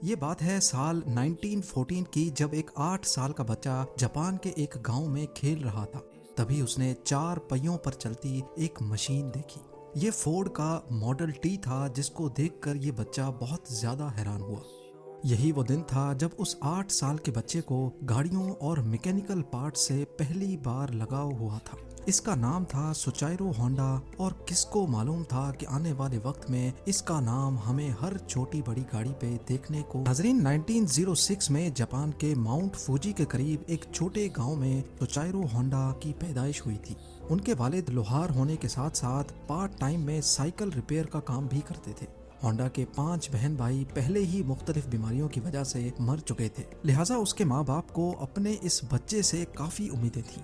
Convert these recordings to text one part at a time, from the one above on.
ये बात है साल 1914 की, जब एक 8 साल का बच्चा जापान के एक गांव में खेल रहा था। तभी उसने 4 पहियों पर चलती एक मशीन देखी। ये फोर्ड का मॉडल टी था, जिसको देखकर ये बच्चा बहुत ज्यादा हैरान हुआ। यही वो दिन था जब उस 8 साल के बच्चे को गाड़ियों और मैकेनिकल पार्ट से पहली बार लगाव हुआ था। इसका नाम था सुचाइरो होंडा, और किसको मालूम था कि आने वाले वक्त में इसका नाम हमें हर छोटी बड़ी गाड़ी पे देखने को। नाजरीन, 1906 में जापान के माउंट फूजी के करीब एक छोटे गांव में सुचाइरो होंडा की पैदाइश हुई थी। उनके वालिद लोहार होने के साथ साथ पार्ट टाइम में साइकिल रिपेयर का काम भी करते थे। होंडा के 5 बहन भाई पहले ही मुख्तलिफ बीमारियों की वजह से मर चुके थे, लिहाजा उसके माँ बाप को अपने इस बच्चे से काफी उम्मीदें थी।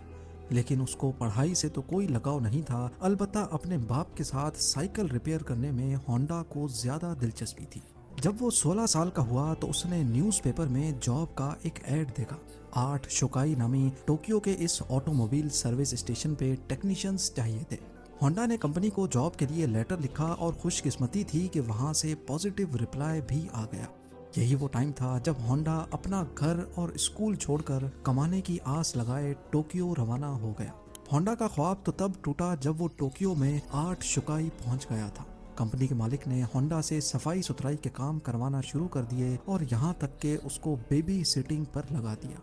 लेकिन उसको पढ़ाई से तो कोई लगाव नहीं था, अलबत्ता अपने बाप के साथ साइकिल रिपेयर करने में होंडा को ज्यादा दिलचस्पी थी। जब वो 16 साल का हुआ तो उसने न्यूज़पेपर में जॉब का एक ऐड देखा। 8 शोकाई नामी टोक्यो के इस ऑटोमोबाइल सर्विस स्टेशन पे टेक्नीशियंस चाहिए थे। होंडा ने कंपनी को जॉब के लिए लेटर लिखा और खुशकिस्मती थी कि वहां से पॉजिटिव रिप्लाई भी आ गया। यही वो टाइम था जब होंडा अपना घर और स्कूल छोड़कर कमाने की आस लगाए टोक्यो रवाना हो गया। होंडा का ख्वाब तो तब टूटा जब वो टोक्यो में 8 शुकाई पहुंच गया था। कंपनी के मालिक ने होंडा से सफाई सुथराई के काम करवाना शुरू कर दिए और यहाँ तक के उसको बेबी सिटिंग पर लगा दिया।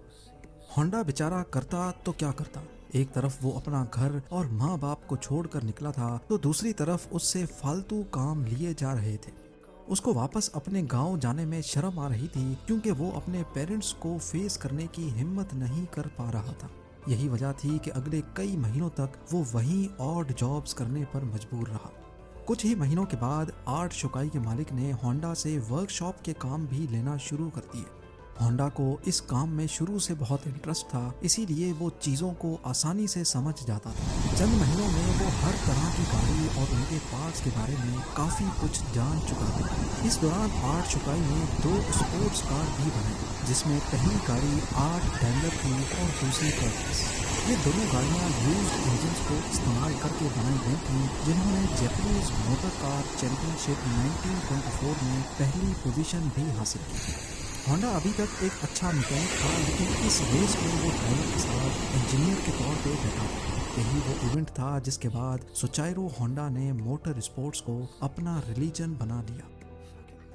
होंडा बेचारा करता तो क्या करता। एक तरफ वो अपना घर और माँ बाप को छोड़कर निकला था, तो दूसरी तरफ उससे फालतू काम लिए जा रहे थे। उसको वापस अपने गांव जाने में शर्म आ रही थी, क्योंकि वो अपने पेरेंट्स को फेस करने की हिम्मत नहीं कर पा रहा था। यही वजह थी कि अगले कई महीनों तक वो वहीं ऑड जॉब्स करने पर मजबूर रहा। कुछ ही महीनों के बाद 8 शुकाई के मालिक ने होंडा से वर्कशॉप के काम भी लेना शुरू कर दिए। होंडा को इस काम में शुरू से बहुत इंटरेस्ट था, इसीलिए वो चीज़ों को आसानी से समझ जाता था। चंद महीनों में वो हर तरह की गाड़ी और उनके पार्ट्स के बारे में काफ़ी कुछ जान चुका था। इस दौरान 8 शुकाई ने 2 स्पोर्ट्स कार भी बनाई, जिसमें पहली गाड़ी 8 डैंगलर थी और दूसरी कर्टिस। ये दोनों गाड़ियाँ यूज्ड इंजन्स को इस्तेमाल करके बनाई गई थीं, जिन्होंने जापानीज मोटर कार चैंपियनशिप 1924 में पहली पोजीशन भी हासिल की। होंडा अभी तक एक अच्छा मैकेनिक था, लेकिन इस रेस में वो ड्राइवर के साथ इंजीनियर के तौर पे बैठा था। यही वो इवेंट था जिसके बाद सुचाइरो होंडा ने मोटर स्पोर्ट्स को अपना रिलीजन बना लिया।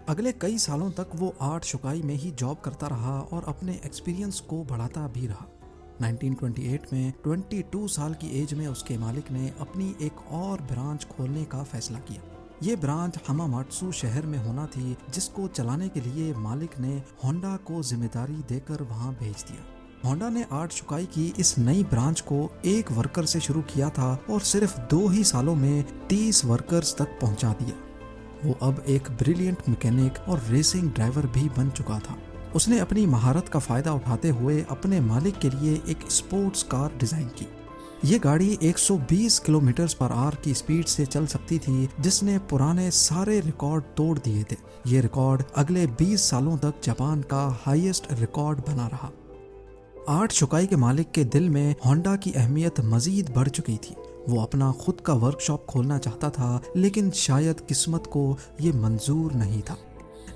अगले कई सालों तक वो 8 शुकाई में ही जॉब करता रहा और अपने एक्सपीरियंस को बढ़ाता भी रहा। 1928 में 22 साल की एज में उसके मालिक ने अपनी एक और ब्रांच खोलने का फैसला किया। ये ब्रांच हमामात्सु शहर में होना थी, जिसको चलाने के लिए मालिक ने होंडा को जिम्मेदारी देकर वहां भेज दिया। होंडा ने 8 शुकाई की इस नई ब्रांच को एक वर्कर से शुरू किया था और सिर्फ 2 ही सालों में 30 वर्कर्स तक पहुंचा दिया। वो अब एक ब्रिलियंट मैकेनिक और रेसिंग ड्राइवर भी बन चुका था। उसने अपनी महारत का फायदा उठाते हुए अपने मालिक के लिए एक स्पोर्ट्स कार डिजाइन की। ये गाड़ी 120 किलोमीटर पर आवर की स्पीड से चल सकती थी, जिसने पुराने सारे रिकॉर्ड तोड़ दिए थे। ये रिकॉर्ड अगले 20 सालों तक जापान का हाईएस्ट रिकॉर्ड बना रहा। 8 शुकाई के मालिक के दिल में होंडा की अहमियत मजीद बढ़ चुकी थी। वो अपना खुद का वर्कशॉप खोलना चाहता था, लेकिन शायद किस्मत को ये मंजूर नहीं था।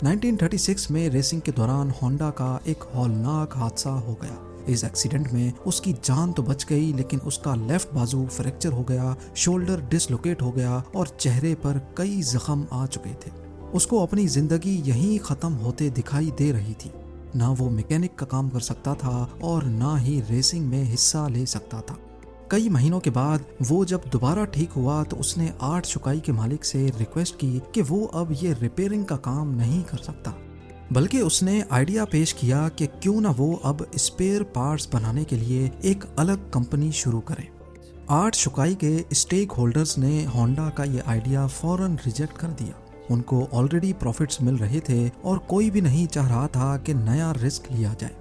1936 में रेसिंग के दौरान होंडा का एक हौलनाक हादसा हो गया। इस एक्सीडेंट में उसकी जान तो बच गई, लेकिन उसका लेफ्ट बाजू फ्रैक्चर हो गया, शोल्डर डिसलोकेट हो गया और चेहरे पर कई जख्म आ चुके थे। उसको अपनी जिंदगी यहीं खत्म होते दिखाई दे रही थी। ना वो मैकेनिक का काम कर सकता था और ना ही रेसिंग में हिस्सा ले सकता था। कई महीनों के बाद वो जब दोबारा ठीक हुआ तो उसने 8 शुकाई के मालिक से रिक्वेस्ट की कि वो अब ये रिपेयरिंग का काम नहीं कर सकता, बल्कि उसने आइडिया पेश किया कि क्यों ना वो अब स्पेयर पार्ट्स बनाने के लिए एक अलग कंपनी शुरू करें। 8 शुकाई के स्टेक होल्डर्स ने होंडा का ये आइडिया फौरन रिजेक्ट कर दिया। उनको ऑलरेडी प्रॉफिट्स मिल रहे थे और कोई भी नहीं चाह रहा था कि नया रिस्क लिया जाए।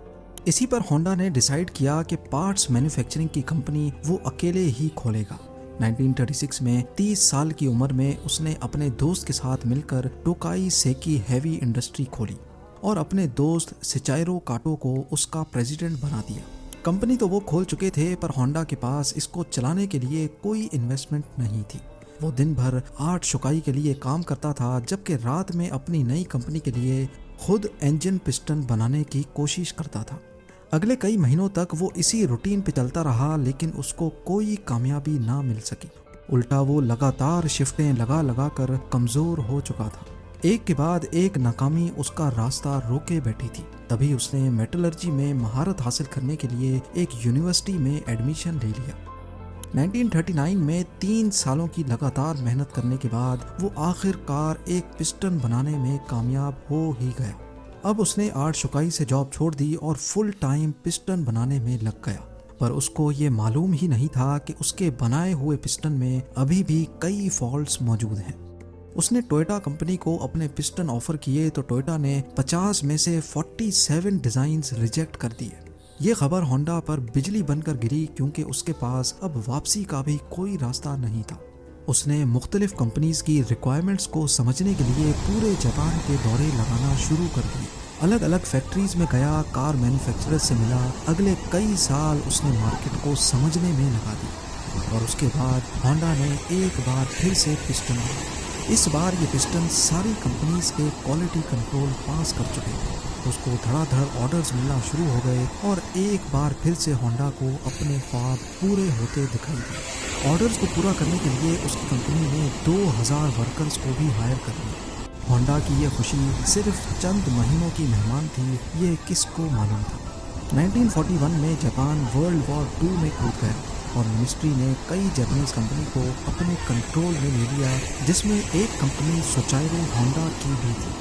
इसी पर होंडा ने डिसाइड किया कि पार्ट्स मैन्युफैक्चरिंग की कंपनी वो अकेले ही खोलेगा। 1936 में 30 साल की उम्र में उसने अपने दोस्त के साथ मिलकर टोकाई सेकी हैवी इंडस्ट्री खोली और अपने दोस्त सिचाइरो काटो को उसका प्रेसिडेंट बना दिया। कंपनी तो वो खोल चुके थे, पर होंडा के पास इसको चलाने के लिए कोई इन्वेस्टमेंट नहीं थी। वो दिन भर 8 शुकाई के लिए काम करता था, जबकि रात में अपनी नई कंपनी के लिए खुद इंजन पिस्टन बनाने की कोशिश करता था। अगले कई महीनों तक वो इसी रूटीन पे चलता रहा, लेकिन उसको कोई कामयाबी ना मिल सकी। उल्टा वो लगातार शिफ्टें लगा लगा कर कमज़ोर हो चुका था। एक के बाद एक नाकामी उसका रास्ता रोके बैठी थी। तभी उसने मेटलर्जी में महारत हासिल करने के लिए एक यूनिवर्सिटी में एडमिशन ले लिया। 1939 में 3 सालों की लगातार मेहनत करने के बाद वो आखिरकार एक पिस्टन बनाने में कामयाब हो ही गया। अब उसने आर्ट शुकाई से जॉब छोड़ दी और फुल टाइम पिस्टन बनाने में लग गया। पर उसको ये मालूम ही नहीं था कि उसके बनाए हुए पिस्टन में अभी भी कई फॉल्ट्स मौजूद हैं। उसने टोयोटा कंपनी को अपने पिस्टन ऑफर किए तो टोयोटा ने 50 में से 47 डिज़ाइंस रिजेक्ट कर दिए। ये खबर होंडा पर बिजली बनकर गिरी, क्योंकि उसके पास अब वापसी का भी कोई रास्ता नहीं था। उसने मुख्तलिफ कंपनीज की रिक्वायरमेंट्स को समझने के लिए पूरे जापान के दौरे लगाना शुरू कर दिए। अलग अलग फैक्ट्रीज में गया, कार मैन्युफैक्चरर से मिला। अगले कई साल उसने मार्केट को समझने में लगा दी और उसके बाद होंडा ने एक बार फिर से पिस्टन लिया। इस बार ये पिस्टन सारी कंपनीज के क्वालिटी कंट्रोल पास कर चुके थे। उसको धड़ाधड़ ऑर्डर्स मिलना शुरू हो गए और एक बार फिर से होंडा को अपने ख्वाब पूरे होते दिखाई दिए। ऑर्डर्स को पूरा करने के लिए उसकी कंपनी ने 2000 वर्कर्स को भी हायर कर लिया। होंडा की ये खुशी सिर्फ चंद महीनों की मेहमान थी, ये किसको मालूम था। 1941 में जापान वर्ल्ड वॉर 2 में कूद गया और मिनिस्ट्री ने कई जापानीज कंपनी को अपने कंट्रोल में ले लिया, जिसमें एक कंपनी सोचाइरो होंडा की भी थी।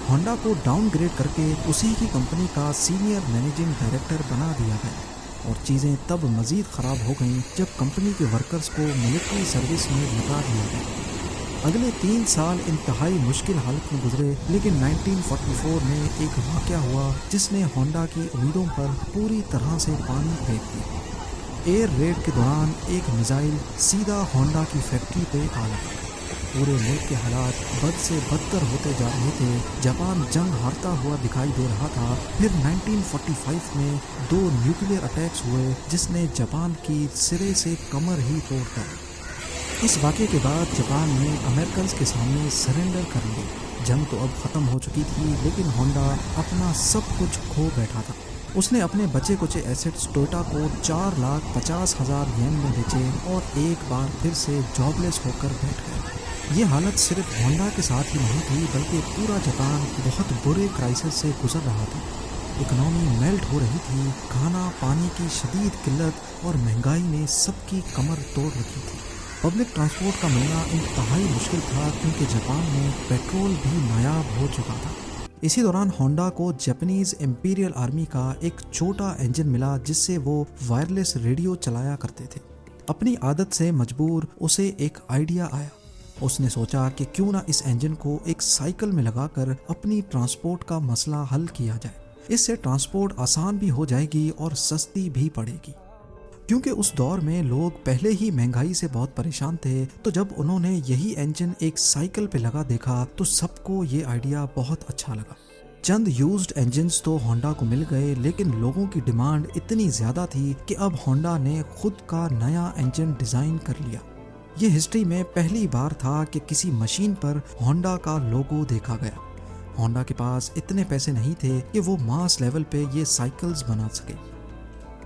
होंडा को डाउनग्रेड करके उसी की कंपनी का सीनियर मैनेजिंग डायरेक्टर बना दिया गया और चीज़ें तब मज़ीद ख़राब हो गईं जब कंपनी के वर्कर्स को मिलिट्री सर्विस में लगा दिया गया। अगले 3 साल इंतहाई मुश्किल हालत में गुजरे, लेकिन 1944 में एक वाक़या हुआ जिसने होंडा की उम्मीदों पर पूरी तरह से पानी फेंक दिया। एयर रेड के दौरान एक मिसाइल सीधा होंडा की फैक्ट्री पे आ लगा। पूरे मुल्क के हालात बद से बदतर होते जा रहे थे। जापान जंग हारता हुआ दिखाई दे रहा था। फिर 1945 में 2 न्यूक्लियर अटैक्स हुए जिसने जापान की सिरे से कमर ही तोड़ डाली। इस वाक़े के बाद जापान ने अमेरिकन के सामने सरेंडर कर लिया। जंग तो अब ख़त्म हो चुकी थी, लेकिन होंडा अपना सब कुछ खो बैठा था। उसने अपने बचे कुचे एसेट्स टोयोटा को 4,50,000 येन में बेचे और एक बार फिर से जॉबलेस होकर बैठ गया। ये हालत सिर्फ होंडा के साथ ही नहीं थी, बल्कि पूरा जापान बहुत बुरे क्राइसिस से गुजर रहा था। इकोनॉमी मेल्ट हो रही थी। खाना पानी की शदीद किल्लत और महंगाई ने सबकी कमर तोड़ रखी थी। पब्लिक ट्रांसपोर्ट का मिलना इंतहाई मुश्किल था, क्योंकि जापान में पेट्रोल भी नायाब हो चुका था। इसी दौरान होंडा को जापानीज इंपीरियल आर्मी का एक छोटा इंजन मिला, जिससे वो वायरलेस रेडियो चलाया करते थे। अपनी आदत से मजबूर उसे एक आइडिया आया। उसने सोचा कि क्यों ना इस इंजन को एक साइकिल में लगाकर अपनी ट्रांसपोर्ट का मसला हल किया जाए। इससे ट्रांसपोर्ट आसान भी हो जाएगी और सस्ती भी पड़ेगी। क्योंकि उस दौर में लोग पहले ही महंगाई से बहुत परेशान थे, तो जब उन्होंने यही इंजन एक साइकिल पे लगा देखा तो सबको ये आइडिया बहुत अच्छा लगा। चंद यूज्ड इंजन्स तो होंडा को मिल गए, लेकिन लोगों की डिमांड इतनी ज़्यादा थी कि अब होंडा ने खुद का नया इंजन डिज़ाइन कर लिया। ये हिस्ट्री में पहली बार था कि किसी मशीन पर होंडा का लोगो देखा गया। होंडा के पास इतने पैसे नहीं थे कि वो मास लेवल पे ये साइकिल्स बना सके,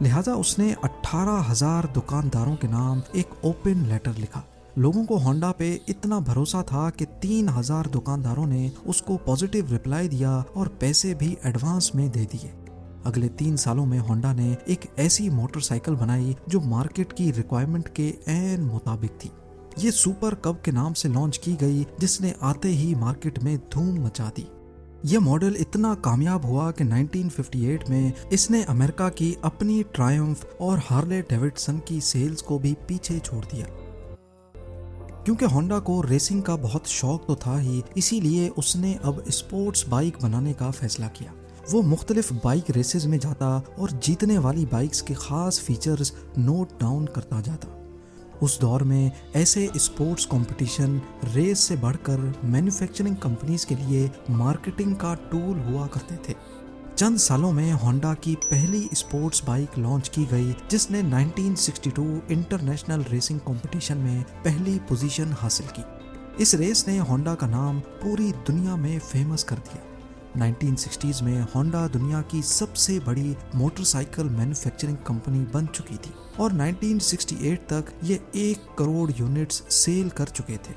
लिहाजा उसने 18,000 दुकानदारों के नाम एक ओपन लेटर लिखा। लोगों को होंडा पे इतना भरोसा था कि 3,000 दुकानदारों ने उसको पॉजिटिव रिप्लाई दिया और पैसे भी एडवांस में दे दिए। अगले 3 सालों में होंडा ने एक ऐसी मोटरसाइकिल बनाई जो मार्केट की रिक्वायरमेंट के ऐन मुताबिक थी। ये सुपर कब के नाम से लॉन्च की गई, जिसने आते ही मार्केट में धूम मचा दी। यह मॉडल इतना कामयाब हुआ कि 1958 में इसने अमेरिका की अपनी ट्रायम्फ और हार्ले डेविडसन की सेल्स को भी पीछे छोड़ दिया। क्योंकि होंडा को रेसिंग का बहुत शौक तो था ही, इसीलिए उसने अब स्पोर्ट्स बाइक बनाने का फैसला किया। वो मुख्तलिफ बाइक रेसेस में जाता और जीतने वाली बाइक्स के खास फीचर्स नोट डाउन करता जाता। उस दौर में ऐसे स्पोर्ट्स कंपटीशन रेस से बढ़कर मैन्युफैक्चरिंग कंपनीज के लिए मार्केटिंग का टूल हुआ करते थे। चंद सालों में होंडा की पहली स्पोर्ट्स बाइक लॉन्च की गई, जिसने 1962 इंटरनेशनल रेसिंग कंपटीशन में पहली पोजीशन हासिल की। इस रेस ने होंडा का नाम पूरी दुनिया में फेमस कर दिया। 1960s में होंडा दुनिया की सबसे बड़ी मोटरसाइकिल मैन्युफैक्चरिंग कंपनी बन चुकी थी और 1968 तक ये 1 करोड़ यूनिट्स सेल कर चुके थे।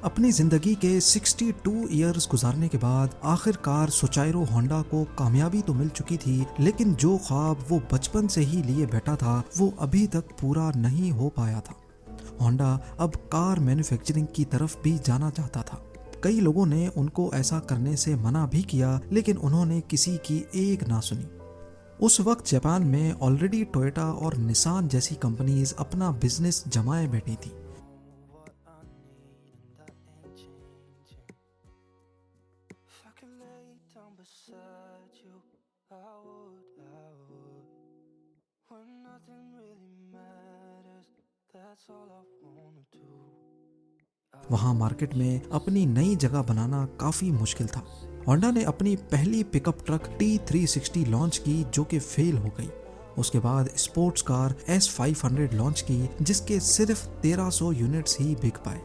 अपनी जिंदगी के 62 इयर्स गुजारने के बाद आखिरकार सुचाइरो होंडा को कामयाबी तो मिल चुकी थी, लेकिन जो ख्वाब वो बचपन से ही लिए बैठा था वो अभी तक पूरा नहीं हो पाया था। होंडा अब कार मैन्युफैक्चरिंग की तरफ भी जाना चाहता था। कई लोगों ने उनको ऐसा करने से मना भी किया, लेकिन उन्होंने किसी की एक ना सुनी। उस वक्त जापान में ऑलरेडी टोयोटा और निसान जैसी कंपनीज अपना बिजनेस जमाए बैठी थी। वहाँ मार्केट में अपनी नई जगह बनाना काफ़ी मुश्किल था। होंडा ने अपनी पहली पिकअप ट्रक T360 लॉन्च की जो कि फेल हो गई। उसके बाद स्पोर्ट्स कार S500 लॉन्च की जिसके सिर्फ 1300 यूनिट्स ही बिक पाए।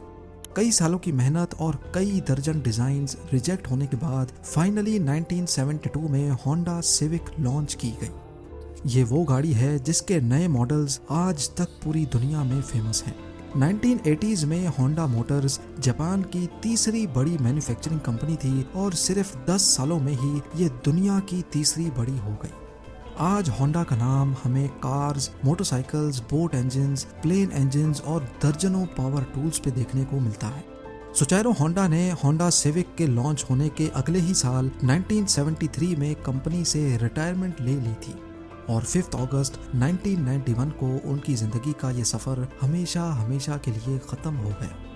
कई सालों की मेहनत और कई दर्जन डिज़ाइंस रिजेक्ट होने के बाद फाइनली 1972 में होंडा सिविक लॉन्च की गई। ये वो गाड़ी है जिसके नए मॉडल्स आज तक पूरी दुनिया में फेमस हैं। 1980s में होंडा मोटर्स जापान की तीसरी बड़ी मैन्युफैक्चरिंग कंपनी थी और सिर्फ 10 सालों में ही ये दुनिया की तीसरी बड़ी हो गई। आज होंडा का नाम हमें cars, motorcycles, boat engines, plane engines और दर्जनों पावर टूल्स पे देखने को मिलता है। सुचाइरो होंडा ने होंडा सिविक के लॉन्च होने के अगले ही साल 1973 में कंपनी से रिटायरमेंट ले ली थी और 5 अगस्त 1991 को उनकी ज़िंदगी का ये सफ़र हमेशा हमेशा के लिए ख़त्म हो गया।